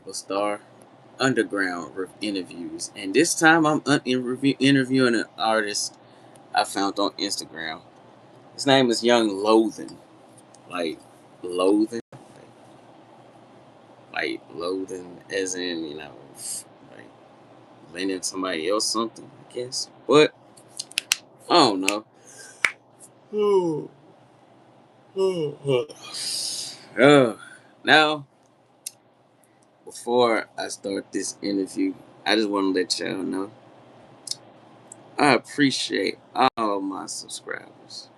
ThaRebelStar Underground interviews, and this time I'm interviewing an artist I found on Instagram. His name is Young Loathen, like loathing, like loathing, as in like lending somebody else something, I guess. But I don't know. Now, before I start this interview, I just want to let y'all know I appreciate all my subscribers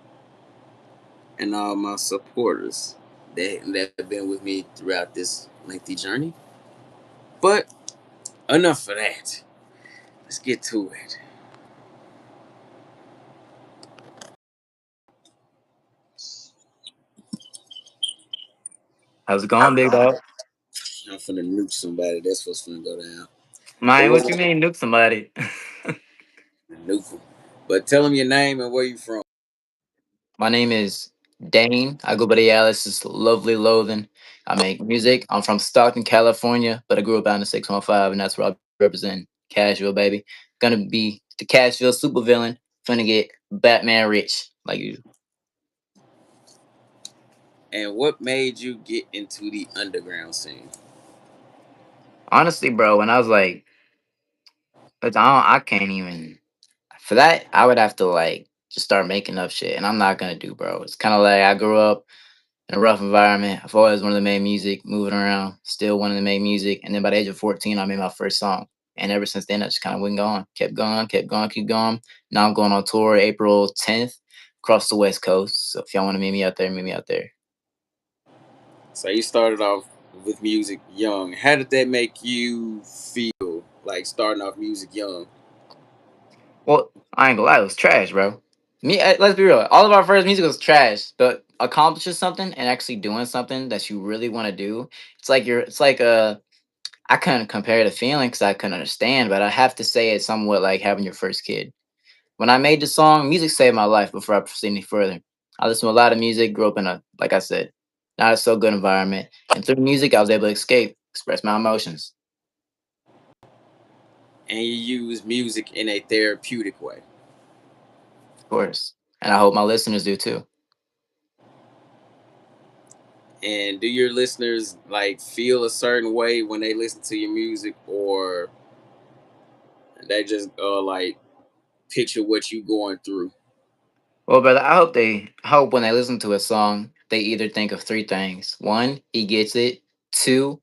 and all my supporters that have been with me throughout this lengthy journey. But enough of that. Let's get to it. How's it going, big dog? I'm finna nuke somebody. That's what's finna go down. But Man, what what you mean nuke somebody? nuke 'em. But tell them your name and where you from. My name is Dane. I go by the alias is Lovelyloathen. I make music. I'm from Stockton, California, but I grew up out in the 615, and that's where I represent. Cashville, baby. Gonna be the Cashville supervillain. Finna get Batman rich, like you. And what made you get into the underground scene? Honestly, bro, when I was like, I can't even. For that, I would have to like just start making up shit, and I'm not gonna do, bro. It's kind of like I grew up in a rough environment. I've always wanted to make music, moving around, still wanted to make music. And then by the age of 14, I made my first song. And ever since then, I just kind of went going, kept going, kept going, keep going. Now I'm going on tour April 10th across the West Coast. So if y'all want to meet me out there, meet me out there. So you started off with music young. How did that make you feel? Like starting off music young. Well, I ain't gonna lie, it was trash, bro. Let's be real. All of our first music was trash, but accomplishing something and actually doing something that you really want to do, it's like I couldn't compare the feeling because I couldn't understand, but I have to say it's somewhat like having your first kid. When I made the song, music saved my life before I proceed any further. I listened to a lot of music, grew up in a, like I said, not a so good environment. And through music, I was able to escape, express my emotions, And you use music in a therapeutic way. of course. And I hope my listeners do too. And do your listeners like feel a certain way when they listen to your music, or they just like picture what you going through? Well, brother, I hope when they listen to a song, they either think of three things. One, he gets it. Two,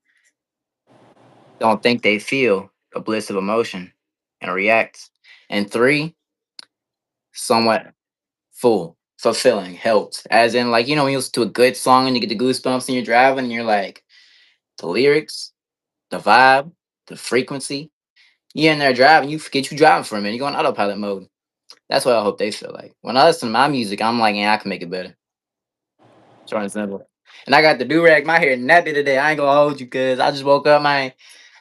don't think they feel a bliss of emotion and react. And three, somewhat full, fulfilling, helped. As in, like, when you listen to a good song and you get the goosebumps and you're driving and you're like, the lyrics, the vibe, the frequency. You're in there driving, you forget you driving for a minute. You go on autopilot mode. That's what I hope they feel like. When I listen to my music, I'm like, yeah, I can make it better. Short and simple. And I got the do rag my hair nappy today. I ain't gonna hold you, cause I just woke up, man.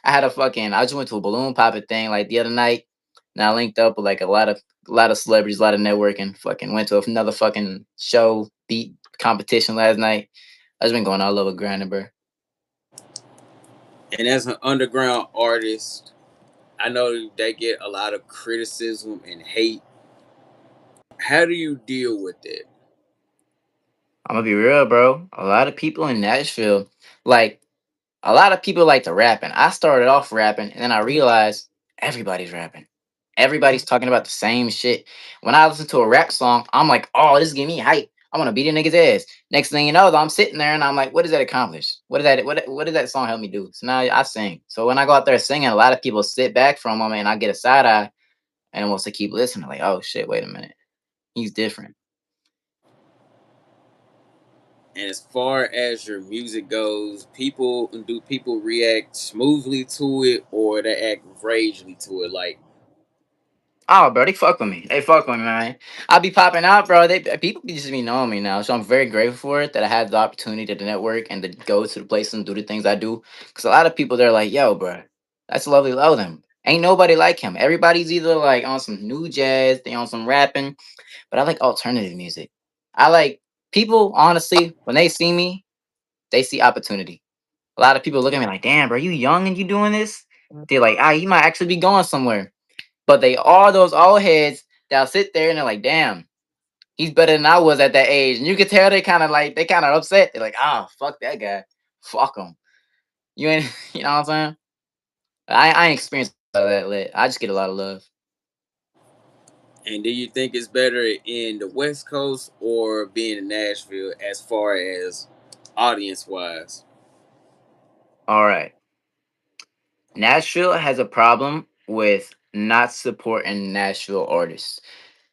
I just went to a balloon popping thing like the other night. And I linked up with like a lot of celebrities, a lot of networking. Fucking went to another fucking show, beat competition last night. I just been going all over grinding, bro. And as an underground artist, I know they get a lot of criticism and hate. How do you deal with it? I'm gonna be real, bro. A lot of people in Nashville, like a lot of people like to rapping. I started off rapping and then I realized everybody's rapping. Everybody's talking about the same shit. When I listen to a rap song, I'm like, oh, this is getting me hype. I want to beat a nigga's ass. Next thing you know, I'm sitting there and I'm like, what does that accomplish? What does that song help me do? So now I sing. So when I go out there singing, a lot of people sit back for a moment and I get a side eye and wants to keep listening. Like, oh shit, wait a minute. He's different. And as far as your music goes, people react smoothly to it or they act ragely to it? Like, Oh, bro, they fuck with me. They fuck with me, man. I be popping out, bro. People be just be knowing me now, so I'm very grateful for it that I had the opportunity to network and to go to the places and do the things I do. Because a lot of people they're like, "Yo, bro, that's Lovely Loathing. Ain't nobody like him. Everybody's either like on some new jazz, they on some rapping, but I like alternative music. I like people honestly when they see me, they see opportunity. A lot of people look at me like, damn, bro, you young and you doing this? They're like, ah, you might actually be going somewhere. But they are those old heads that'll sit there and they're like, damn, he's better than I was at that age. And you can tell they kind of upset. They're like, ah, fuck that guy. Fuck him. You ain't, you know what I'm saying? I ain't experienced a lot of that lit. I just get a lot of love. And do you think it's better in the West Coast or being in Nashville as far as audience wise? All right. Nashville has a problem with not supporting Nashville artists.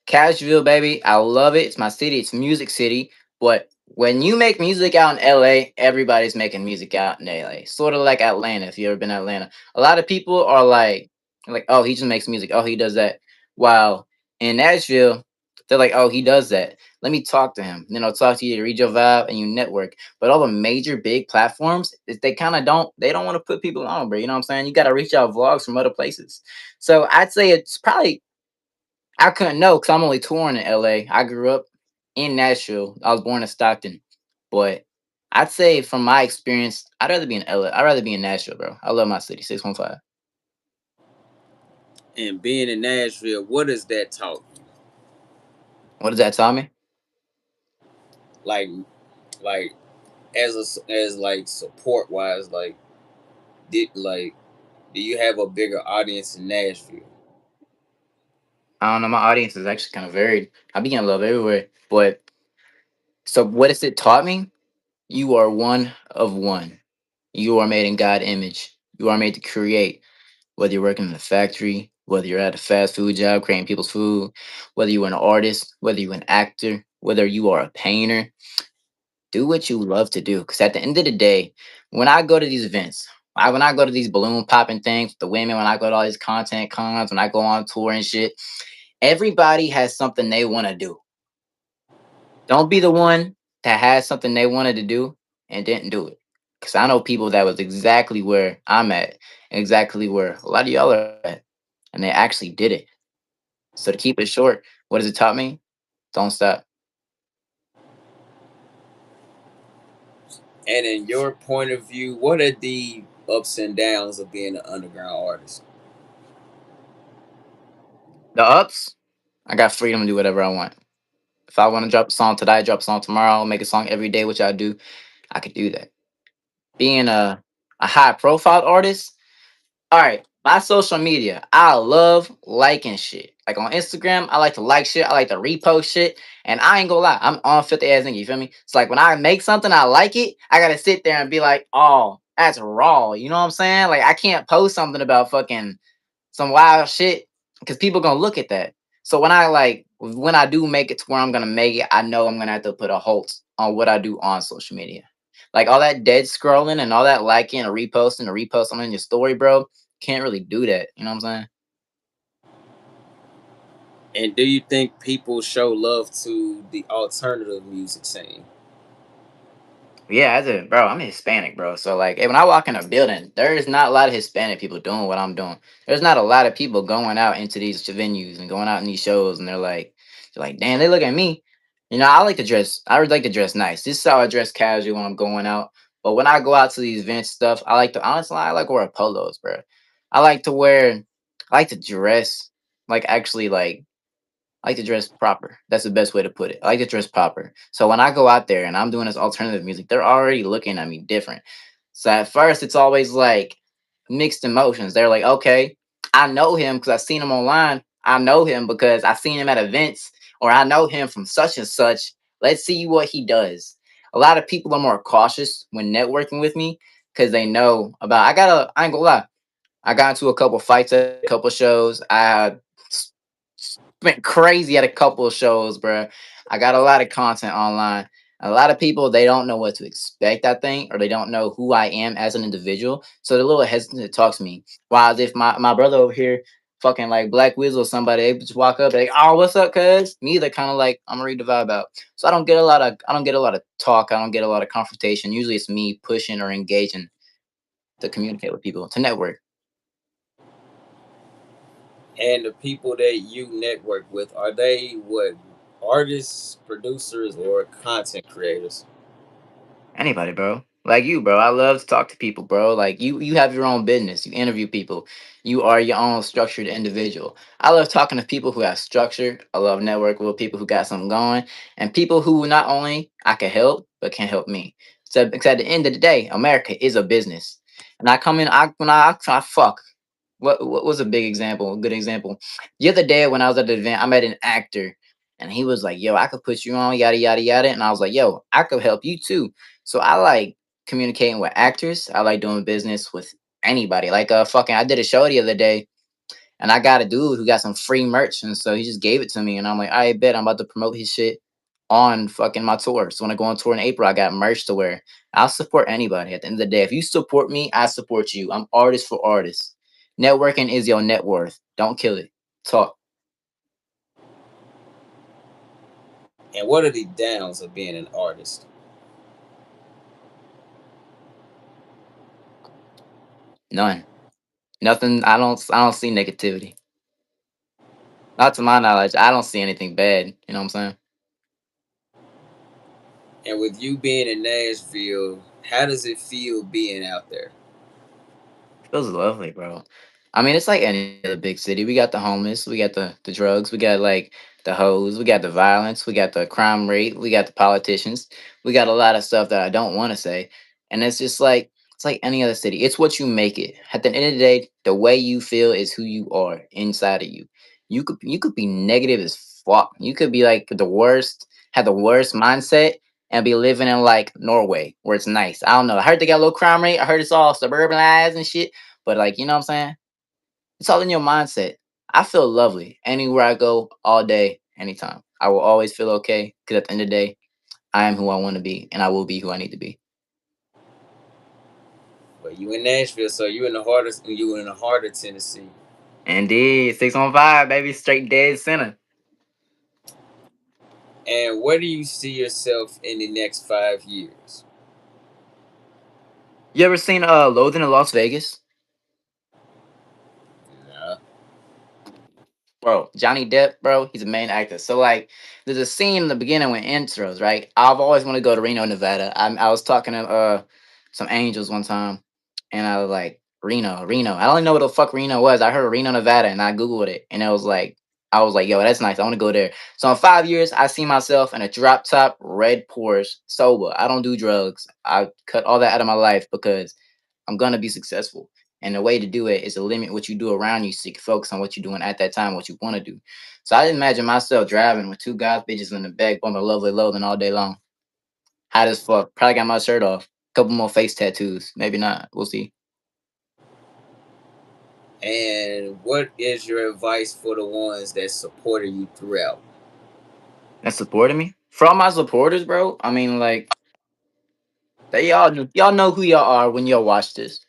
Cashville, baby, I love it. It's my city. It's music city. But when you make music out in LA, everybody's making music out in LA. Sort of like Atlanta. If you ever been to Atlanta, a lot of people are like, oh, he just makes music. Oh, he does that. While in Nashville, they're like, oh, he does that. Let me talk to him. Then I'll talk to you to read your vibe and you network. But all the major big platforms, they kind of don't want to put people on, bro. You know what I'm saying? You got to reach out vlogs from other places. So I'd say it's probably I couldn't know because I'm only touring in LA. I grew up in Nashville. I was born in Stockton. But I'd say from my experience, I'd rather be in LA. I'd rather be in Nashville, bro. I love my city, 615. And being in Nashville, what does that taught you? What does that tell me? Like, like as like support wise, like did like do you have a bigger audience in Nashville? I don't know. My audience is actually kind of varied. I be getting love everywhere. But so what has it taught me? You are one of one. You are made in God image. You are made to create. Whether you're working in a factory, whether you're at a fast food job creating people's food, whether you're an artist, whether you're an actor, whether you are a painter, do what you love to do. Because at the end of the day, when I go to these events, when I go to these balloon popping things, the women, when I go to all these content cons, when I go on tour and shit, everybody has something they want to do. Don't be the one that has something they wanted to do and didn't do it. Because I know people that was exactly where I'm at, exactly where a lot of y'all are at, and they actually did it. So to keep it short, what does it taught me? Don't stop. And in your point of view, what are the ups and downs of being an underground artist? The ups, I got freedom to do whatever I want. If I want to drop a song today, drop a song tomorrow, make a song every day, which I do, I could do that. Being a high profile artist, all right, my social media, I love liking shit. Like on Instagram, I like to like shit, I like to repost shit, and I ain't gonna lie, I'm on 50 ass nigga, you feel me? It's like when I make something, I like it, I gotta sit there and be like, oh, that's raw, you know what I'm saying? Like I can't post something about fucking some wild shit because people gonna look at that. So when I do make it to where I'm gonna make it, I know I'm gonna have to put a halt on what I do on social media. Like all that dead scrolling and all that liking or reposting on your story, bro. Can't really do that. You know what I'm saying? And do you think people show love to the alternative music scene? Yeah, bro, I'm Hispanic, bro. So like, when I walk in a building, there is not a lot of Hispanic people doing what I'm doing. There's not a lot of people going out into these venues and going out in these shows, and they're like, damn, they look at me. You know, I like to dress. I would like to dress nice. This is how I dress casual when I'm going out. But when I go out to these events stuff, I like to honestly, I like wear polos, bro. I like to wear, I like to dress like actually I like to dress proper. That's the best way to put it. I like to dress proper. So when I go out there and I'm doing this alternative music, they're already looking at me different. So at first, it's always like mixed emotions. They're like, okay, I know him because I've seen him online. I know him because I've seen him at events, or I know him from such and such. Let's see what he does. A lot of people are more cautious when networking with me because they know about. I ain't gonna lie. I got into a couple fights at a couple shows. Went crazy at a couple of shows, bro. I got a lot of content online. A lot of people they don't know what to expect, I think, or they don't know who I am as an individual. So they're a little hesitant to talk to me. While if my brother over here, fucking like Black Wiz or somebody, they just walk up, like, oh, what's up, cuz? Me, they're kind of like, I'm gonna read the vibe out. So I don't get a lot of talk, I don't get a lot of confrontation. Usually it's me pushing or engaging to communicate with people, to network. And the people that you network with, are they what artists, producers, or content creators? Anybody, bro. Like you, bro. I love to talk to people, bro. Like you have your own business. You interview people. You are your own structured individual. I love talking to people who have structure. I love networking with people who got something going, and people who not only I can help but can help me. So, because at the end of the day, America is a business, and I come in. I try fuck. What was a big example? A good example. The other day when I was at the event, I met an actor, and he was like, "Yo, I could put you on, yada yada yada," and I was like, "Yo, I could help you too." So I like communicating with actors. I like doing business with anybody. Like fucking I did a show the other day and I got a dude who got some free merch and so he just gave it to me and I'm like, I bet I'm about to promote his shit on fucking my tour. So when I go on tour in April, I got merch to wear. I'll support anybody at the end of the day. If you support me, I support you. I'm artist for artists. Networking is your net worth. Don't kill it. Talk. And what are the downs of being an artist? None. Nothing. I don't see negativity. Not to my knowledge. I don't see anything bad. You know what I'm saying? And with you being in Nashville, how does it feel being out there? Feels lovely, bro. I mean, it's like any other big city. We got the homeless, we got the drugs, we got like the hoes, we got the violence, we got the crime rate, we got the politicians, we got a lot of stuff that I don't want to say. And it's like any other city. It's what you make it. At the end of the day, the way you feel is who you are inside of you. You could be negative as fuck. You could be like the worst, have the worst mindset, and be living in like Norway where it's nice. I don't know. I heard they got a low crime rate. I heard it's all suburbanized and shit. But like, you know what I'm saying? It's all in your mindset. I feel lovely anywhere I go, all day, anytime. I will always feel okay because at the end of the day, I am who I want to be and I will be who I need to be. Well, you in Nashville, so you in the heart of Tennessee. Indeed, 615, baby, straight dead center. And where do you see yourself in the next 5 years? You ever seen Loathen in Las Vegas? Nah. Bro, Johnny Depp, bro, he's a main actor. So like, there's a scene in the beginning with intros, right? I've always wanted to go to Reno, Nevada. I was talking to some angels one time, and I was like, Reno. I don't even know what the fuck Reno was. I heard Reno, Nevada, and I googled it, and it was like, I was like, yo, that's nice. I want to go there. So in 5 years, I see myself in a drop top red Porsche, sober. I don't do drugs. I cut all that out of my life because I'm gonna be successful. And the way to do it is to limit what you do around you so you can focus on what you're doing at that time, what you want to do. So I imagine myself driving with two guys, bitches in the back, bumping lovely loathing all day long. Hot as fuck. Probably got my shirt off. Couple more face tattoos. Maybe not. We'll see. And what is your advice for the ones that supported you throughout? That supporting me. For all my supporters, bro. I mean, like, y'all know who y'all are when y'all watch this.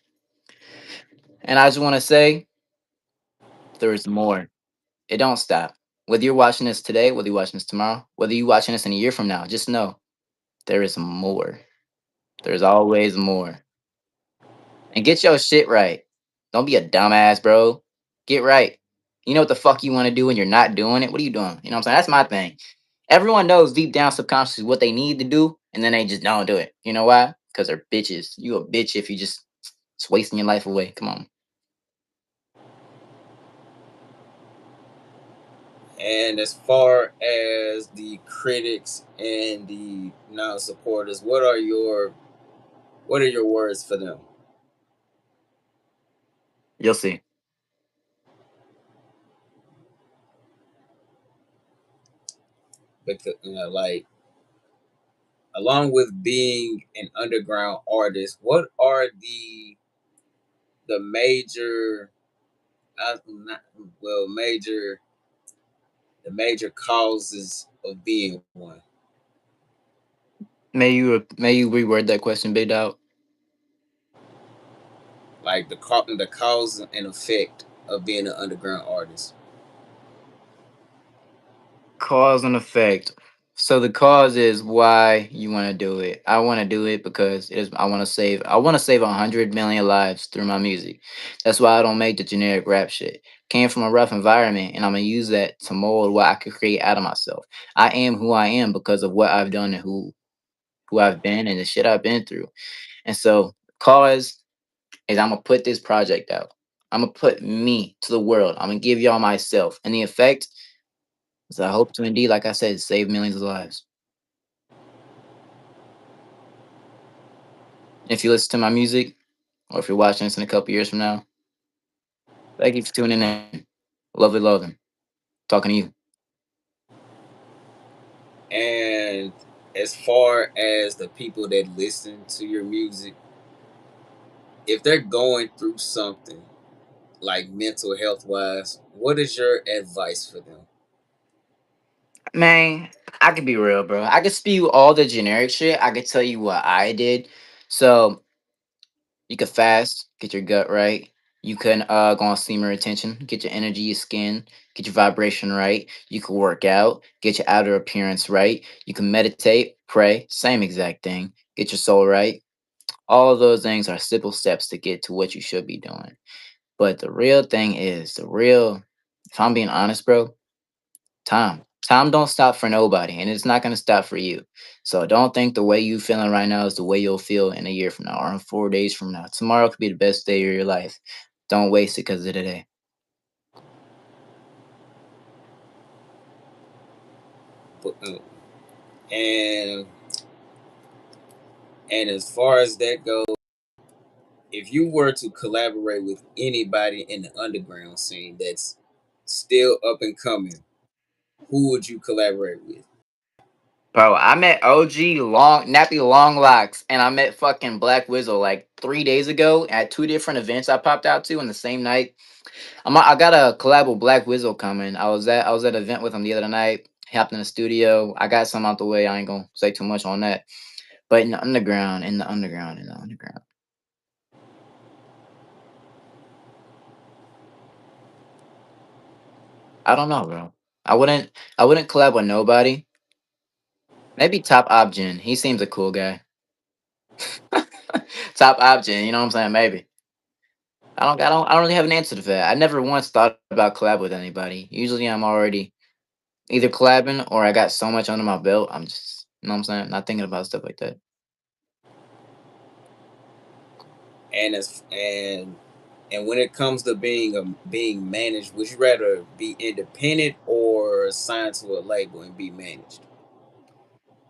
And I just want to say, there is more. It don't stop. Whether you're watching this today, whether you're watching this tomorrow, whether you're watching this in a year from now, just know there is more. There's always more. And get your shit right. Don't be a dumbass, bro. Get right. You know what the fuck you want to do and you're not doing it? What are you doing? You know what I'm saying? That's my thing. Everyone knows deep down subconsciously what they need to do, and then they just don't do it. You know why? Because they're bitches. You a bitch if you just wasting your life away. Come on. And as far as the critics and the non-supporters, what are your words for them? You'll see. Because like along with being an underground artist, what are the major not well major the major causes of being one? May you reword that question, Big Dog. Like the cause and effect of being an underground artist. Cause and effect. So the cause is why you want to do it. I want to do it because it is. I want to save 100 million lives through my music. That's why I don't make the generic rap shit. Came from a rough environment, and I'm gonna use that to mold what I could create out of myself. I am who I am because of what I've done and who I've been and the shit I've been through. And so, cause is I'm gonna put this project out. I'm gonna put me to the world. I'm gonna give y'all myself, and the effect is I hope to indeed, like I said, save millions of lives. If you listen to my music, or if you're watching this in a couple years from now, thank you for tuning in. Lovely Loathen, talking to you. And as far as the people that listen to your music, if they're going through something like mental health wise, what is your advice for them? Man, I could be real, bro. I could spew all the generic shit. I could tell you what I did. So you could fast, get your gut right. You can go on steamer retention, get your energy, your skin, get your vibration right. You can work out, get your outer appearance right. You can meditate, pray, same exact thing. Get your soul right. All of those things are simple steps to get to what you should be doing. But the real thing is the real. If I'm being honest, bro, time don't stop for nobody, and it's not going to stop for you. So don't think the way you feeling right now is the way you'll feel in a year from now or in 4 days from now. Tomorrow could be the best day of your life. Don't waste it because of today. But, and and as far as that goes, if you were to collaborate with anybody in the underground scene that's still up and coming, who would you collaborate with? Bro, I met OG long nappy long locks, and I met fucking Black Wizzle like 3 days ago at two different events I popped out to in the same night. I got a collab with Black Wizzle coming. I was at an event with him the other night. He hopped in the studio. I got some out the way. I ain't gonna say too much on that. But in the underground. I don't know, bro. I wouldn't collab with nobody. Maybe Top Obgen. He seems a cool guy. Top Obgen, you know what I'm saying? Maybe. I don't really have an answer to that. I never once thought about collab with anybody. Usually I'm already either collabing or I got so much under my belt. I'm just, you know what I'm saying? Not thinking about stuff like that. And when it comes to being managed, would you rather be independent or signed to a label and be managed?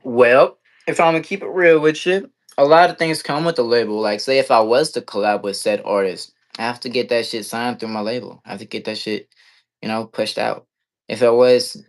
Well, if I'm gonna keep it real with you, a lot of things come with the label. Like, say if I was to collab with said artist, I have to get that shit signed through my label. I have to get that shit, pushed out. If I was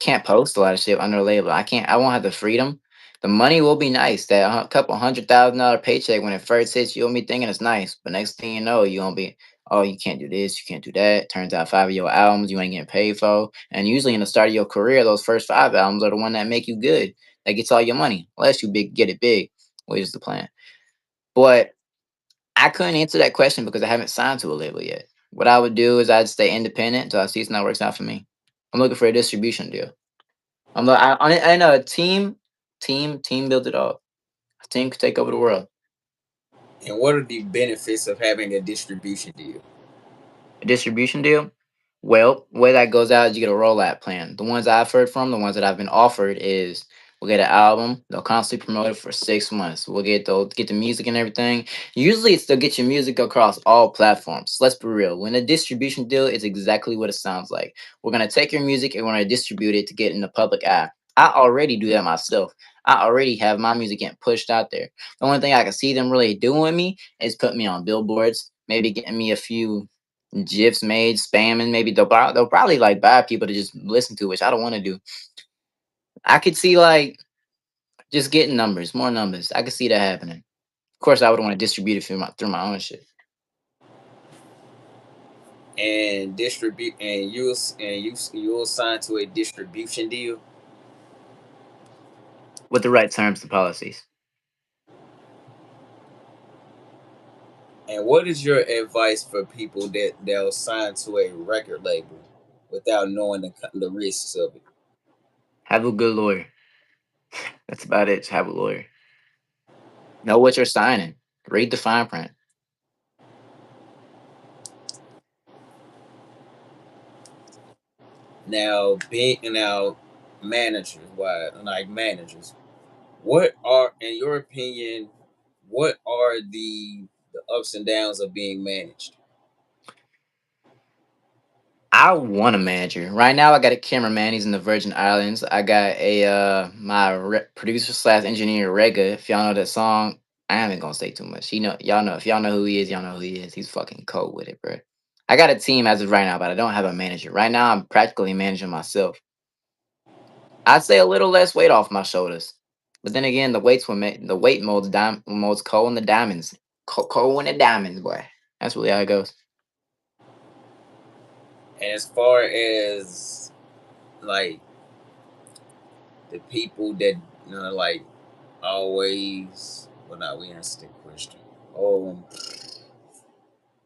can't post a lot of shit under a label. I can't. I won't have the freedom. The money will be nice. That couple $100,000 paycheck when it first hits, you'll be thinking it's nice. But next thing you know, you gonna be, oh, you can't do this, you can't do that. Turns out five of your albums you ain't getting paid for. And usually in the start of your career, those first five albums are the one that make you good. That gets all your money. Unless you get it big, which is the plan. But I couldn't answer that question because I haven't signed to a label yet. What I would do is I'd stay independent until I see something that works out for me. I'm looking for a distribution deal. I know a team built it all. A team could take over the world. And what are the benefits of having a distribution deal? A distribution deal. Well, the way that goes out is you get a rollout plan. The ones I've heard from, the ones that I've been offered is we'll get an album. They'll constantly promote it for 6 months. They'll get the music and everything. Usually, it's they'll get your music across all platforms. Let's be real. When a distribution deal, it's exactly what it sounds like. We're gonna take your music and we're gonna distribute it to get in the public eye. I already do that myself. I already have my music getting pushed out there. The only thing I can see them really doing with me is put me on billboards, maybe getting me a few gifs made, spamming. Maybe they'll probably like buy people to just listen to, which I don't want to do. I could see like just getting numbers, more numbers. I could see that happening. Of course, I would want to distribute it through my own shit And distribute and you'll sign to a distribution deal. with the right terms and policies. And what is your advice for people that they'll sign to a record label without knowing the risks of it? Have a good lawyer. That's about it. Just have a lawyer. Know what you're signing. Read the fine print. Now managers, why like managers? What are, in your opinion, what are the ups and downs of being managed? I want a manager. Right now, I got a cameraman. He's in the Virgin Islands. I got a producer slash engineer Rega. If y'all know that song, I ain't gonna say too much. Y'all know if y'all know who he is, y'all know who he is. He's fucking cold with it, bro. I got a team as of right now, but I don't have a manager. Right now, I'm practically managing myself. I'd say a little less weight off my shoulders, but then again, the weight molds coal in the diamonds, coal in the diamonds, boy. That's really how it goes. And as far as like the people that like always, well, not we answered the question. Um,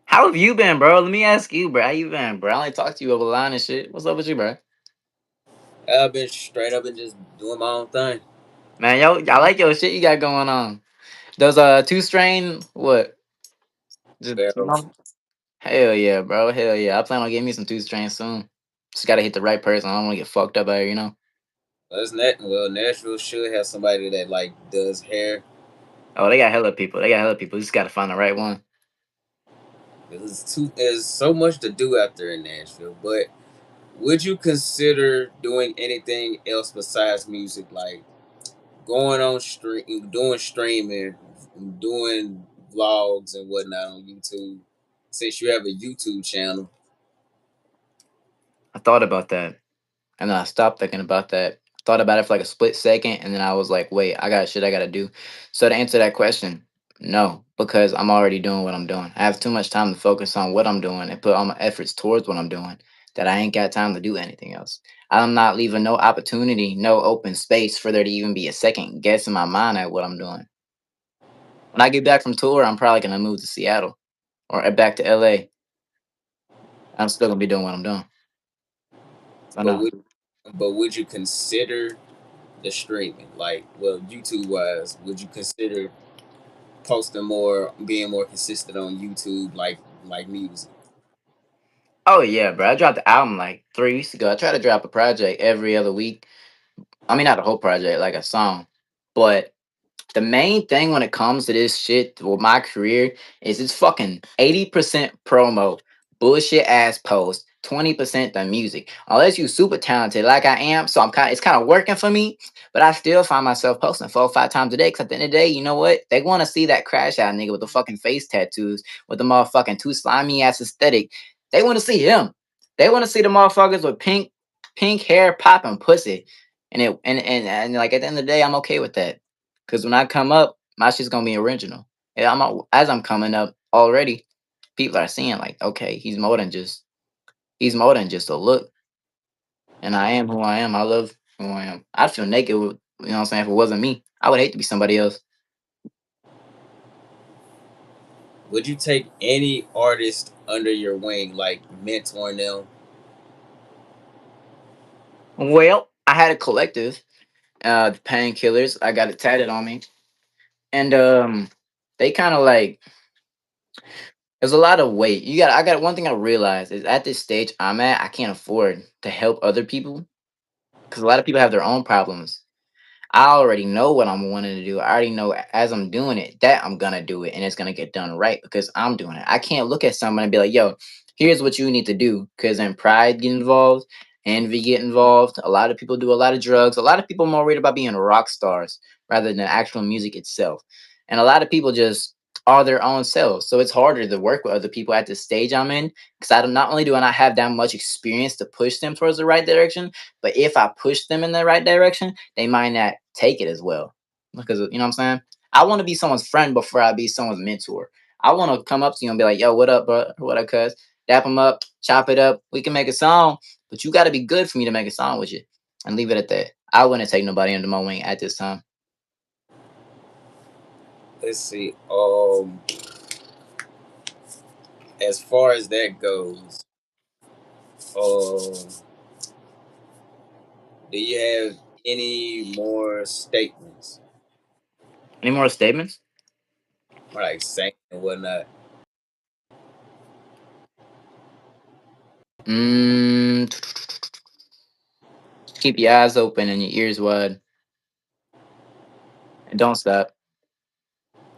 How have you been, bro? Let me ask you, bro. How you been, bro? I only talk to you over the line and shit. What's up with you, bro? I've been straight up and just doing my own thing. Man, yo, I like your shit you got going on. Those two strain what? Just, Barrels. hell yeah, bro. Hell yeah. I plan on getting me some two strain soon. Just gotta hit the right person. I don't want to get fucked up out here, you know. Well, Nashville should have somebody that like does hair. Oh, they got hella people. They got hella people. You just gotta find the right one. There's so much to do out there in Nashville. But would you consider doing anything else besides music, like going on stream, doing streaming, doing vlogs and whatnot on YouTube? Since you have a YouTube channel, I thought about that. And then I stopped thinking about that. Thought about it for like a split second, and then I was like, "Wait, I got shit I gotta do." So to answer that question, no, because I'm already doing what I'm doing. I have too much time to focus on what I'm doing and put all my efforts towards what I'm doing that I ain't got time to do anything else. I'm not leaving no opportunity, no open space for there to even be a second guess in my mind at what I'm doing. When I get back from tour, I'm probably gonna move to Seattle or back to LA. I'm still gonna be doing what I'm doing. So but no. would you consider the streaming, like, well, YouTube wise, would you consider posting more, being more consistent on YouTube, like music? Oh yeah, bro. I dropped the album like 3 weeks ago. I try to drop a project every other week. I mean, not a whole project, like a song. But the main thing when it comes to this shit with my career is it's fucking 80% promo, bullshit ass post, 20% the music. Unless you super talented like I am, so it's kind of working for me, but I still find myself posting 4 or 5 times a day. Cause at the end of the day, you know what? They want to see that crash out nigga with the fucking face tattoos, with the motherfucking too slimy ass aesthetic. They want to see him. They want to see the motherfuckers with pink hair popping pussy. And like at the end of the day, I'm okay with that. Cause when I come up, my shit's gonna be original. Yeah, as I'm coming up already, people are seeing like, okay, he's more than just a look. And I am who I am. I love who I am. I'd feel naked with, you know what I'm saying, if it wasn't me. I would hate to be somebody else. Would you take any artist under your wing, like mentoring them? Well, I had a collective, the painkillers. I got it tatted on me. And they kind of like there's a lot of weight. I got one thing I realized is at this stage I'm at, I can't afford to help other people because a lot of people have their own problems. I already know what I'm wanting to do. I already know as I'm doing it that I'm gonna do it and it's gonna get done right because I'm doing it. I can't look at someone and be like, yo, here's what you need to do. Cause then pride get involved, envy get involved. A lot of people do a lot of drugs. A lot of people are more worried about being rock stars rather than actual music itself. And a lot of people just are their own selves. So it's harder to work with other people at the stage I'm in. Because not only do I not have that much experience to push them towards the right direction, but if I push them in the right direction, they might not take it as well. Because you know what I'm saying? I want to be someone's friend before I be someone's mentor. I want to come up to you and be like, yo, what up, bro? What up, cuz? Dap them up, chop it up. We can make a song, but you got to be good for me to make a song with you and leave it at that. I wouldn't take nobody under my wing at this time. Let's see. As far as that goes, um, do you have any more statements, Any more statements? or like saying and whatnot? Mm, keep your eyes open and your ears wide and don't stop.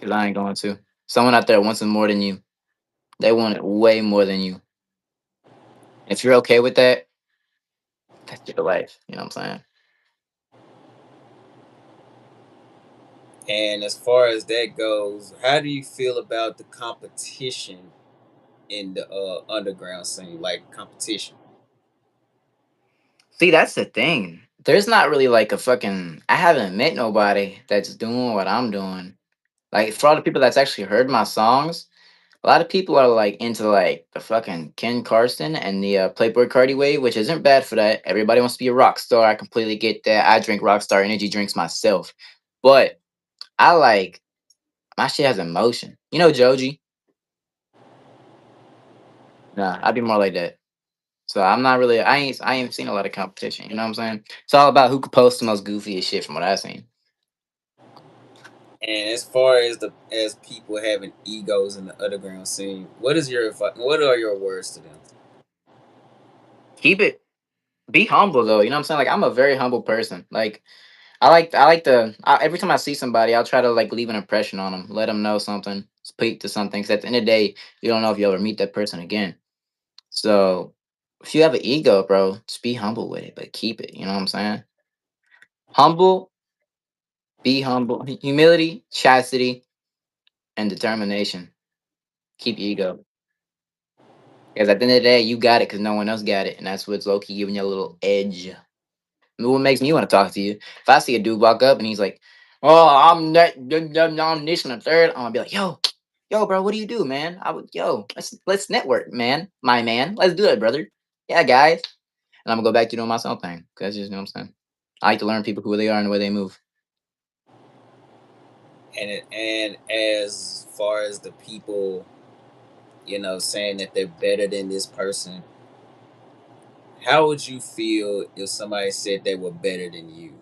Because I ain't going to. Someone out there wants it more than you. They want it way more than you. If you're okay with that, that's your life. You know what I'm saying? And as far as that goes, how do you feel about the competition in the underground scene, like competition? See, that's the thing. There's not really like a fucking. I haven't met nobody that's doing what I'm doing. Like for all the people that's actually heard my songs, a lot of people are like into like the fucking Ken Carson and the Playboy Cardi wave, which isn't bad for that. Everybody wants to be a rock star. I completely get that. I drink Rockstar energy drinks myself, but I like my shit has emotion. You know, Joji. Nah, I'd be more like that. So I'm not really. I ain't seen a lot of competition. You know what I'm saying? It's all about who could post the most goofiest shit from what I've seen. And as far as the as people having egos in the underground scene, what are your words to them? Keep it. Be humble though. You know what I'm saying? Like I'm a very humble person. Like I like every time I see somebody, I'll try to like leave an impression on them, let them know something, speak to something. Because at the end of the day, you don't know if you'll ever meet that person again. So if you have an ego, bro, just be humble with it, but keep it. You know what I'm saying? Humble, be humble. Humility, chastity, and determination. Keep your ego. Because at the end of the day, you got it because no one else got it, and that's what's low key giving you a little edge. What makes me want to talk to you? If I see a dude walk up and he's like, "Oh, I'm that, I'm this and the third," I'm gonna be like, "Yo, bro, what do you do, man? Let's network, man, my man. Let's do it, brother. Yeah, guys." And I'm gonna go back to doing my own thing because you know what I'm saying. I like to learn people who they are and the way they move. And as far as the people, saying that they're better than this person, how would you feel if somebody said they were better than you?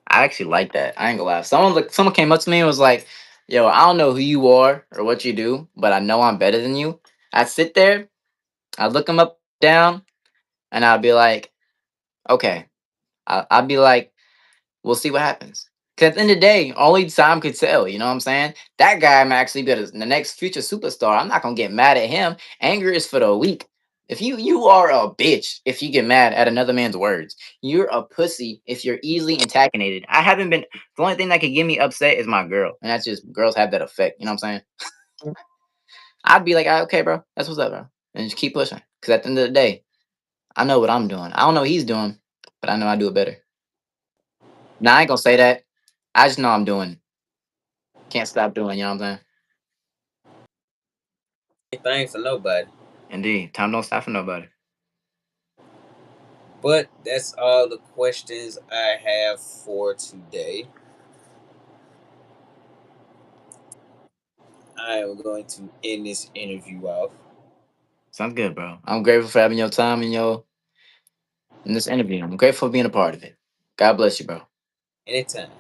I actually like that. I ain't gonna lie. Someone came up to me and was like, "Yo, I don't know who you are or what you do, but I know I'm better than you." I sit there, I look them up down, and I'll be like, "Okay." I'd be like, we'll see what happens. Because at the end of the day, only time could tell. You know what I'm saying? That guy might actually be the next future superstar. I'm not gonna get mad at him. Anger is for the weak. If you are a bitch if you get mad at another man's words. You're a pussy if you're easily antagonated. I haven't been. The only thing that could get me upset is my girl, and that's just girls have that effect. You know what I'm saying? I'd be like, "Ah, okay, bro, that's what's up, bro," and just keep pushing. Because at the end of the day, I know what I'm doing. I don't know what he's doing, but I know I do it better. Now I ain't gonna say that. I just know I'm doing. Can't stop doing. You know what I'm saying? Anything for nobody. Indeed, time don't stop for nobody. But that's all the questions I have for today. I am going to end this interview off. Sounds good, bro. I'm grateful for having your time in your in this interview. I'm grateful for being a part of it. God bless you, bro. Anytime.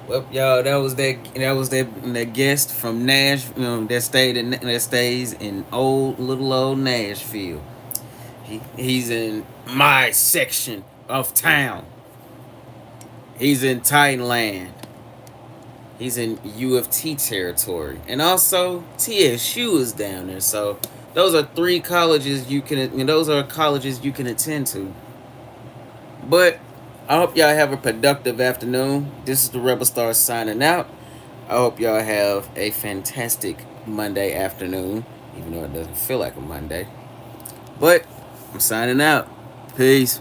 Well, y'all, that guest from Nash, that stays in old Nashville. He's in my section of town. He's in Titanland. He's in U of T territory, and also TSU is down there. So those are three colleges you can. Those are colleges you can attend to. But I hope y'all have a productive afternoon. This is the Rebel Star signing out. I hope y'all have a fantastic Monday afternoon, even though it doesn't feel like a Monday. But I'm signing out. Peace.